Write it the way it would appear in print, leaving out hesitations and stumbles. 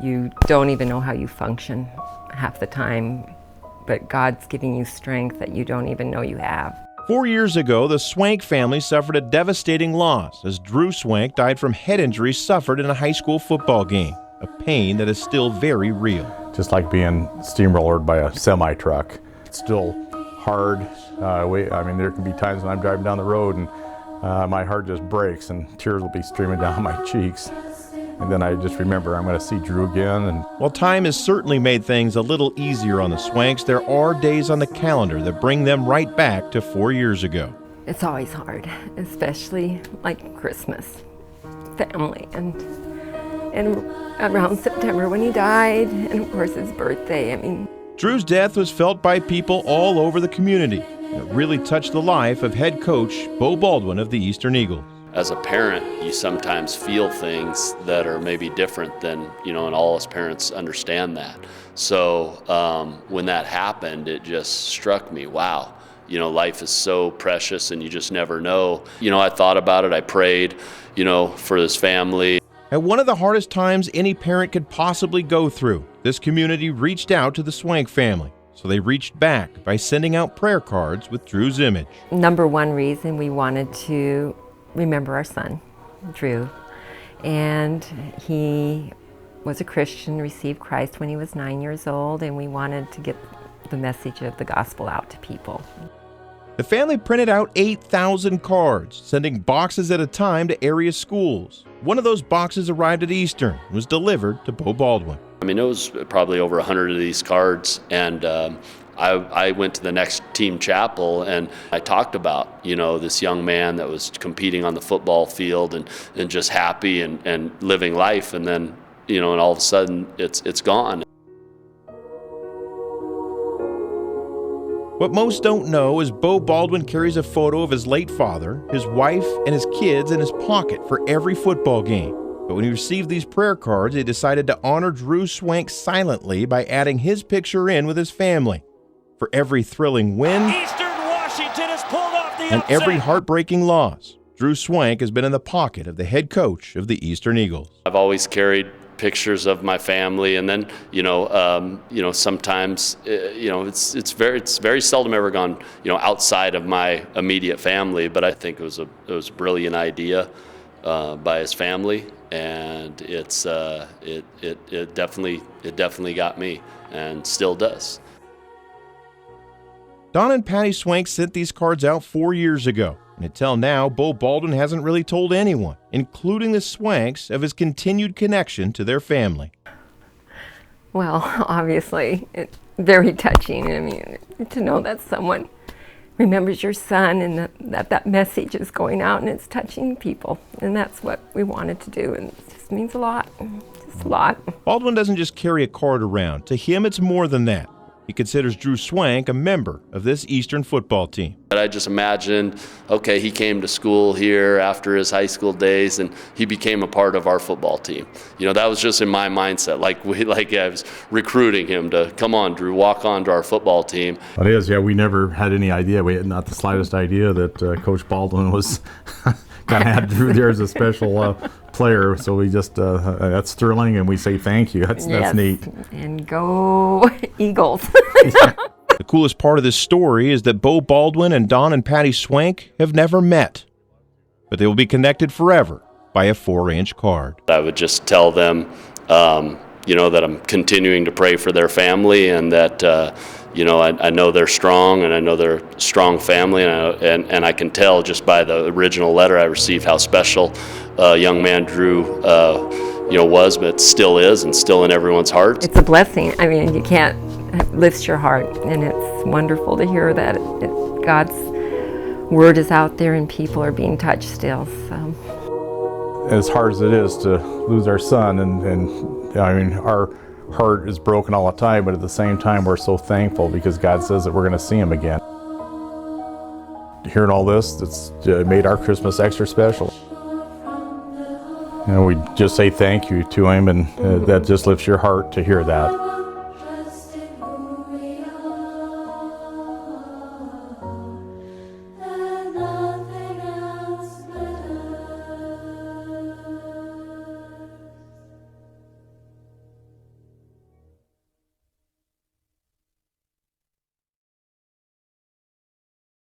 You don't even know how you function half the time, but God's giving you strength that you don't even know you have. 4 years ago, the Swank family suffered a devastating loss as Drew Swank died from head injuries suffered in a high school football game, a pain that is still very real. Just like being steamrollered by a semi-truck. It's still hard. There can be times when I'm driving down the road and my heart just breaks and tears will be streaming down my cheeks. And then I just remember I'm going to see Drew again. And while time has certainly made things a little easier on the Swanks, there are days on the calendar that bring them right back to 4 years ago. It's always hard, especially like Christmas, family, and around September when he died, and of course his birthday. Drew's death was felt by people all over the community. It really touched the life of head coach Beau Baldwin of the Eastern Eagles. As a parent, you sometimes feel things that are maybe different than, and all us parents understand that. So when that happened, it just struck me, wow, life is so precious and you just never know. I thought about it, I prayed, for this family. At one of the hardest times any parent could possibly go through, this community reached out to the Swank family. So they reached back by sending out prayer cards with Drew's image. Number one reason we wanted to remember our son, Drew. And he was a Christian, received Christ when he was 9 years old, and we wanted to get the message of the gospel out to people. The family printed out 8,000 cards, sending boxes at a time to area schools. One of those boxes arrived at Eastern and was delivered to Beau Baldwin. It was probably over 100 of these cards, and I went to the next team chapel and I talked about, this young man that was competing on the football field and just happy and living life, and then, and all of a sudden it's gone. What most don't know is Beau Baldwin carries a photo of his late father, his wife, and his kids in his pocket for every football game. But when he received these prayer cards, he decided to honor Drew Swank silently by adding his picture in with his family. For every thrilling win Eastern Washington has pulled off the and upset. Every heartbreaking loss, Drew Swank has been in the pocket of the head coach of the Eastern Eagles. I've always carried pictures of my family, and then sometimes it's very seldom ever gone outside of my immediate family. But I think it was a brilliant idea by his family, and it definitely got me and still does. Don and Patty Swank sent these cards out 4 years ago, and until now, Beau Baldwin hasn't really told anyone, including the Swanks, of his continued connection to their family. Well, obviously, it's very touching. To know that someone remembers your son and that message is going out and it's touching people. And that's what we wanted to do, and it just means a lot. Just a lot. Baldwin doesn't just carry a card around. To him, it's more than that. He considers Drew Swank a member of this Eastern football team. But I just imagined, okay, he came to school here after his high school days, and he became a part of our football team. That was just in my mindset. Like I was recruiting him to, come on, Drew, walk on to our football team. It is, yeah. We never had any idea. We had not the slightest idea that Coach Baldwin was kind of had Drew there as a special player. So we just that's thrilling, and we say thank you. That's neat. And go Eagles. The coolest part of this story is that Beau Baldwin and Don and Patty Swank have never met, but they will be connected forever by a 4-inch card. I would just tell them, that I'm continuing to pray for their family, and that, I know they're strong, and I know they're a strong family, and I can tell just by the original letter I received how special young man Drew was, but still is, and still in everyone's heart. It's a blessing. You can't lift your heart, and it's wonderful to hear that God's word is out there and people are being touched still. So, as hard as it is to lose our son, and our heart is broken all the time, but at the same time we're so thankful because God says that we're going to see him again. Hearing all this, it's made our Christmas extra special. We just say thank you to him, and that just lifts your heart to hear that.